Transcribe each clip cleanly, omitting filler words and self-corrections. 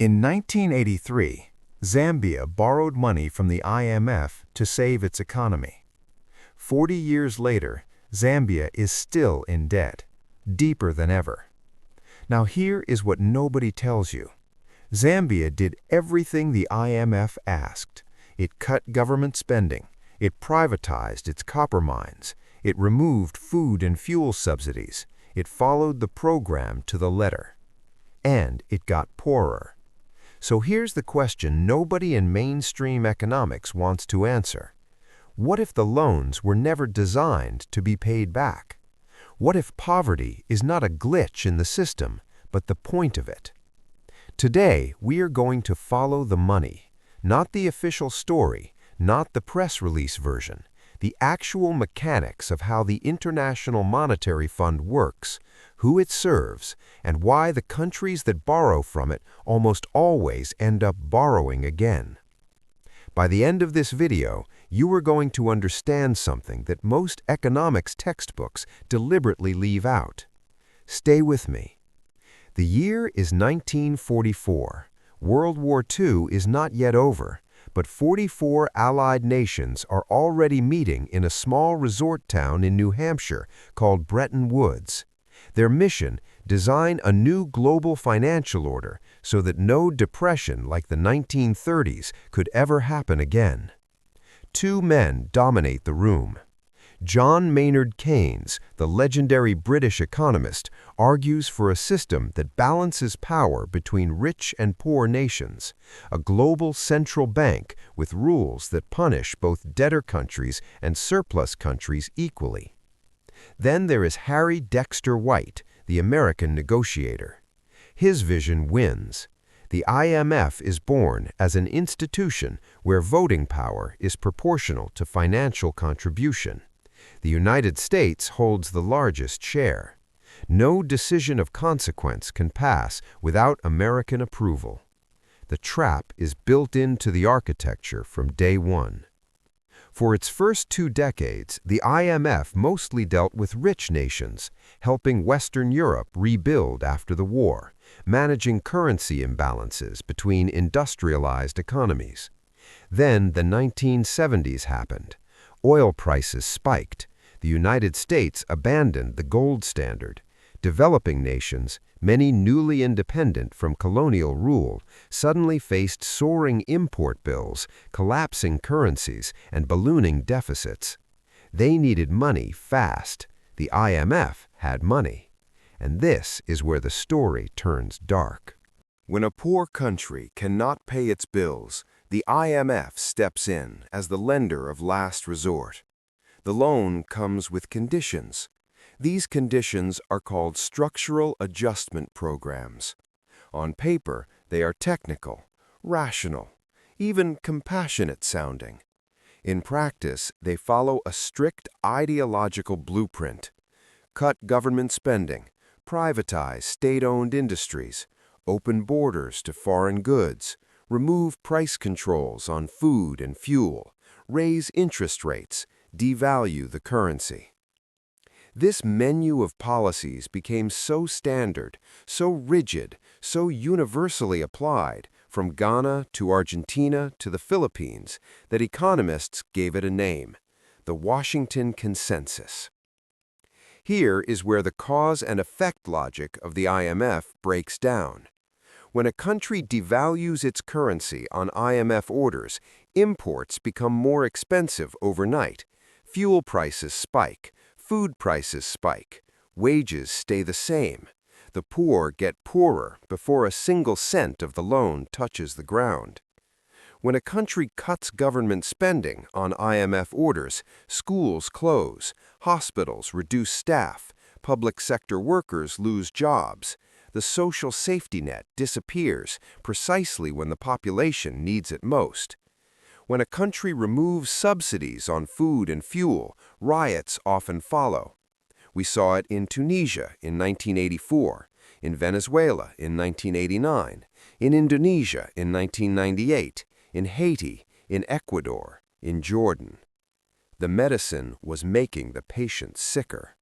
In 1983, Zambia borrowed money from the IMF to save its economy. 40 years later, Zambia is still in debt, deeper than ever. Now here is what nobody tells you. Zambia did everything the IMF asked. It cut government spending. It privatized its copper mines. It removed food and fuel subsidies. It followed the program to the letter. And it got poorer. So here's the question nobody in mainstream economics wants to answer. What if the loans were never designed to be paid back? What if poverty is not a glitch in the system, but the point of it? Today, we are going to follow the money, not the official story, not the press release version, the actual mechanics of how the International Monetary Fund works, who it serves, and why the countries that borrow from it almost always end up borrowing again. By the end of this video, you are going to understand something that most economics textbooks deliberately leave out. Stay with me. The year is 1944. World War II is not yet over, but 44 Allied nations are already meeting in a small resort town in New Hampshire called Bretton Woods. Their mission, design a new global financial order so that no depression like the 1930s could ever happen again. Two men dominate the room. John Maynard Keynes, the legendary British economist, argues for a system that balances power between rich and poor nations, a global central bank with rules that punish both debtor countries and surplus countries equally. Then there is Harry Dexter White, the American negotiator. His vision wins. The IMF is born as an institution where voting power is proportional to financial contribution. The United States holds the largest share. No decision of consequence can pass without American approval. The trap is built into the architecture from day one. For its first 2 decades, the IMF mostly dealt with rich nations, helping Western Europe rebuild after the war, managing currency imbalances between industrialized economies. Then the 1970s happened. Oil prices spiked. The United States abandoned the gold standard. Developing nations, many newly independent from colonial rule, suddenly faced soaring import bills, collapsing currencies, and ballooning deficits. They needed money fast. The IMF had money. And this is where the story turns dark. When a poor country cannot pay its bills, the IMF steps in as the lender of last resort. The loan comes with conditions. These conditions are called Structural Adjustment Programs. On paper, they are technical, rational, even compassionate sounding. In practice, they follow a strict ideological blueprint. Cut government spending, privatize state-owned industries, open borders to foreign goods, remove price controls on food and fuel, raise interest rates, devalue the currency. This menu of policies became so standard, so rigid, so universally applied, from Ghana to Argentina to the Philippines, that economists gave it a name: the Washington Consensus. Here is where the cause and effect logic of the IMF breaks down. When a country devalues its currency on IMF orders, imports become more expensive overnight. Fuel prices spike. Food prices spike. Wages stay the same. The poor get poorer before a single cent of the loan touches the ground. When a country cuts government spending on IMF orders, schools close, hospitals reduce staff, public sector workers lose jobs. The social safety net disappears precisely when the population needs it most. When a country removes subsidies on food and fuel, riots often follow. We saw it in Tunisia in 1984, in Venezuela in 1989, in Indonesia in 1998, in Haiti, in Ecuador, in Jordan. The medicine was making the patient sicker.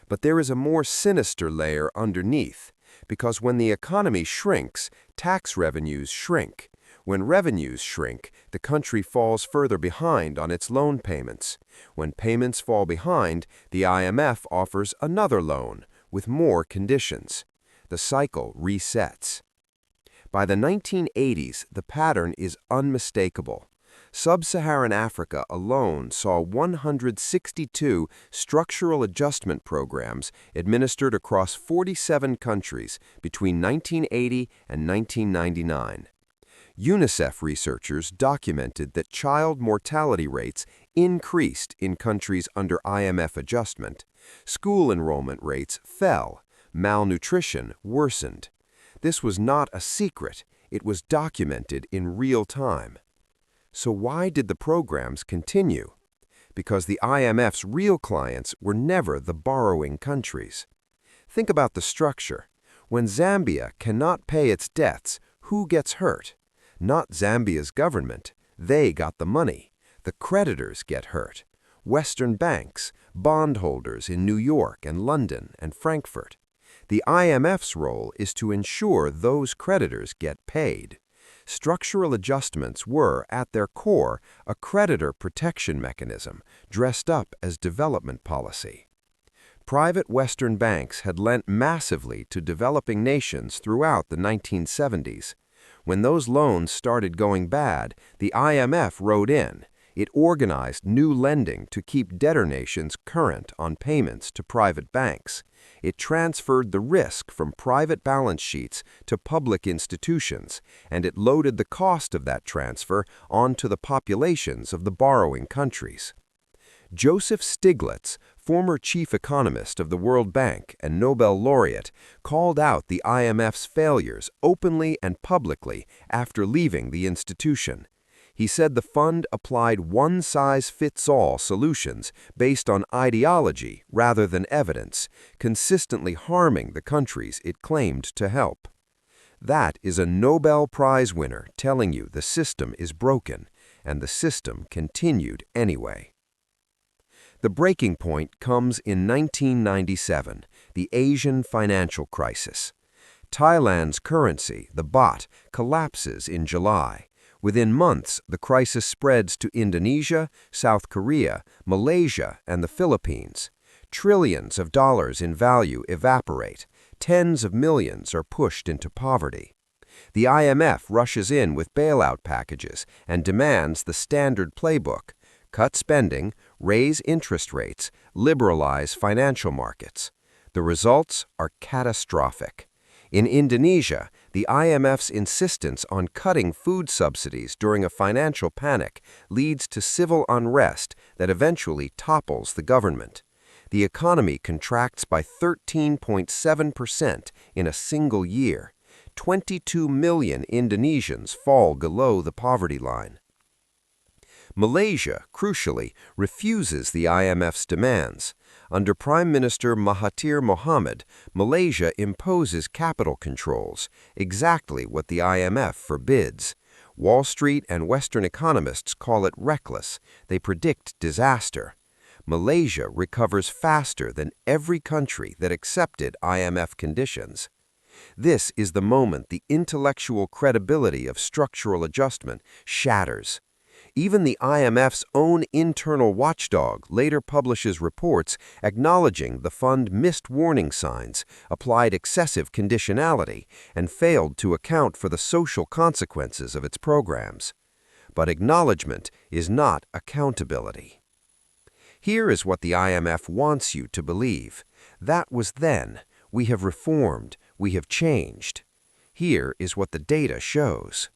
But there is a more sinister layer underneath. Because when the economy shrinks, tax revenues shrink. When revenues shrink, the country falls further behind on its loan payments. When payments fall behind, the IMF offers another loan with more conditions. The cycle resets. By the 1980s, the pattern is unmistakable. Sub-Saharan Africa alone saw 162 structural adjustment programs administered across 47 countries between 1980 and 1999. UNICEF researchers documented that child mortality rates increased in countries under IMF adjustment. School enrollment rates fell. Malnutrition worsened. This was not a secret. It was documented in real time. So why did the programs continue? Because the IMF's real clients were never the borrowing countries. Think about the structure. When Zambia cannot pay its debts, who gets hurt? Not Zambia's government. They got the money. The creditors get hurt. Western banks, bondholders in New York and London and Frankfurt. The IMF's role is to ensure those creditors get paid. Structural adjustments were, at their core, a creditor protection mechanism dressed up as development policy. Private Western banks had lent massively to developing nations throughout the 1970s. When those loans started going bad, the IMF rode in. It organized new lending to keep debtor nations current on payments to private banks. It transferred the risk from private balance sheets to public institutions, and it loaded the cost of that transfer onto the populations of the borrowing countries. Joseph Stiglitz, former chief economist of the World Bank and Nobel laureate, called out the IMF's failures openly and publicly after leaving the institution. He said the fund applied one-size-fits-all solutions based on ideology rather than evidence, consistently harming the countries it claimed to help. That is a Nobel Prize winner telling you the system is broken, and the system continued anyway. The breaking point comes in 1997, the Asian financial crisis. Thailand's currency, the baht, collapses in July. Within months, the crisis spreads to Indonesia, South Korea, Malaysia, and the Philippines. Trillions of dollars in value evaporate. Tens of millions are pushed into poverty. The IMF rushes in with bailout packages and demands the standard playbook: cut spending, raise interest rates, liberalize financial markets. The results are catastrophic. In Indonesia, the IMF's insistence on cutting food subsidies during a financial panic leads to civil unrest that eventually topples the government. The economy contracts by 13.7% in a single year. 22 million Indonesians fall below the poverty line. Malaysia, crucially, refuses the IMF's demands. Under Prime Minister Mahathir Mohamad, Malaysia imposes capital controls, exactly what the IMF forbids. Wall Street and Western economists call it reckless. They predict disaster. Malaysia recovers faster than every country that accepted IMF conditions. This is the moment the intellectual credibility of structural adjustment shatters. Even the IMF's own internal watchdog later publishes reports acknowledging the fund missed warning signs, applied excessive conditionality, and failed to account for the social consequences of its programs. But acknowledgement is not accountability. Here is what the IMF wants you to believe. That was then. We have reformed. We have changed. Here is what the data shows.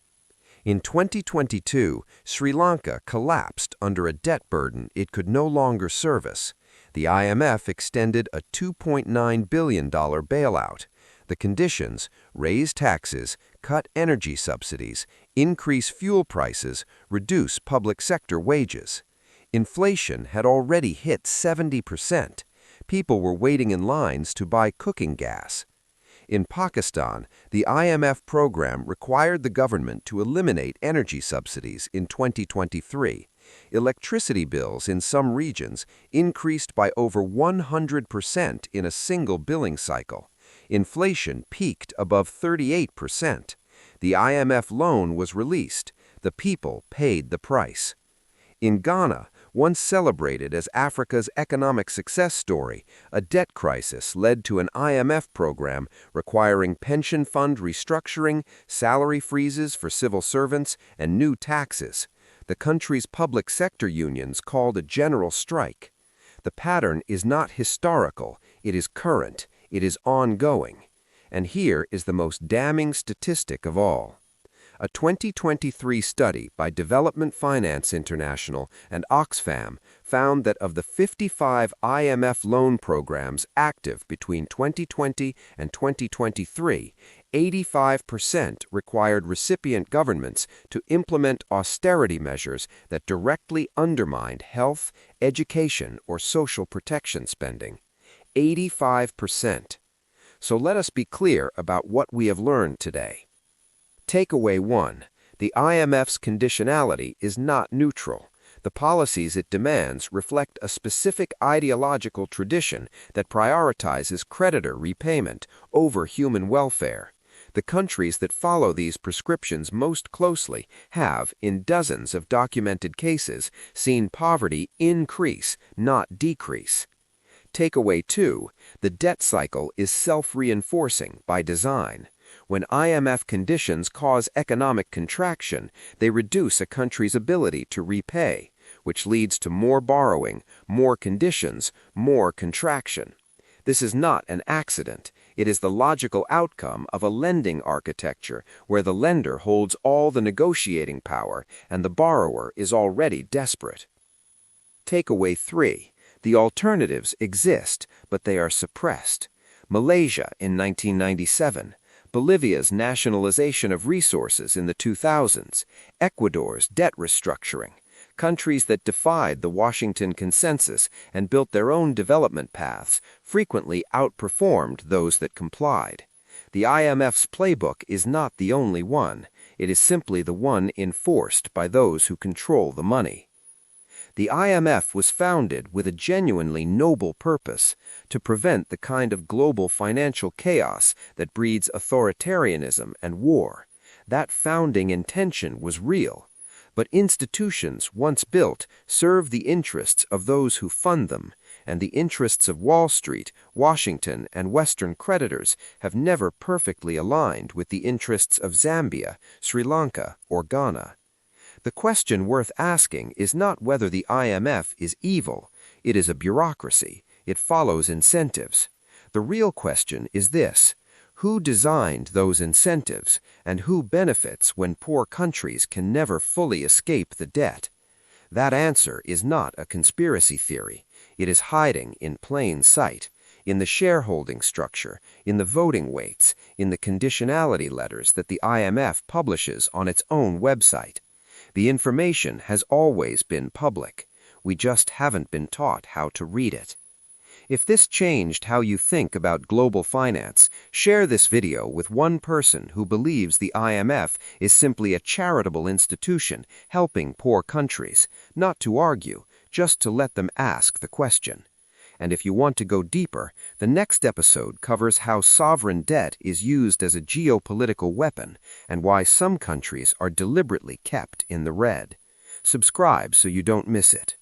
In 2022, Sri Lanka collapsed under a debt burden it could no longer service. The IMF extended a $2.9 billion bailout. The conditions: raise taxes, cut energy subsidies, increase fuel prices, reduce public sector wages. Inflation had already hit 70%. People were waiting in lines to buy cooking gas. In Pakistan, the IMF program required the government to eliminate energy subsidies in 2023. Electricity bills in some regions increased by over 100% in a single billing cycle. Inflation peaked above 38%. The IMF loan was released. The people paid the price. In Ghana, once celebrated as Africa's economic success story, a debt crisis led to an IMF program requiring pension fund restructuring, salary freezes for civil servants, and new taxes. The country's public sector unions called a general strike. The pattern is not historical, it is current, it is ongoing. And here is the most damning statistic of all. A 2023 study by Development Finance International and Oxfam found that of the 55 IMF loan programs active between 2020 and 2023, 85% required recipient governments to implement austerity measures that directly undermined health, education, or social protection spending. 85%. So let us be clear about what we have learned today. Takeaway 1. The IMF's conditionality is not neutral. The policies it demands reflect a specific ideological tradition that prioritizes creditor repayment over human welfare. The countries that follow these prescriptions most closely have, in dozens of documented cases, seen poverty increase, not decrease. Takeaway 2. The debt cycle is self-reinforcing by design. When IMF conditions cause economic contraction, they reduce a country's ability to repay, which leads to more borrowing, more conditions, more contraction. This is not an accident. It is the logical outcome of a lending architecture where the lender holds all the negotiating power and the borrower is already desperate. Takeaway 3. The alternatives exist, but they are suppressed. Malaysia in 1997, Bolivia's nationalization of resources in the 2000s, Ecuador's debt restructuring, countries that defied the Washington Consensus and built their own development paths frequently outperformed those that complied. The IMF's playbook is not the only one. It is simply the one enforced by those who control the money. The IMF was founded with a genuinely noble purpose: to prevent the kind of global financial chaos that breeds authoritarianism and war. That founding intention was real. But institutions once built serve the interests of those who fund them, and the interests of Wall Street, Washington, and Western creditors have never perfectly aligned with the interests of Zambia, Sri Lanka, or Ghana. The question worth asking is not whether the IMF is evil. It is a bureaucracy. It follows incentives. The real question is this: who designed those incentives, and who benefits when poor countries can never fully escape the debt? That answer is not a conspiracy theory. It is hiding in plain sight, in the shareholding structure, in the voting weights, in the conditionality letters that the IMF publishes on its own website. The information has always been public. We just haven't been taught how to read it. If this changed how you think about global finance, share this video with one person who believes the IMF is simply a charitable institution helping poor countries, not to argue, just to let them ask the question. And if you want to go deeper, the next episode covers how sovereign debt is used as a geopolitical weapon and why some countries are deliberately kept in the red. Subscribe so you don't miss it.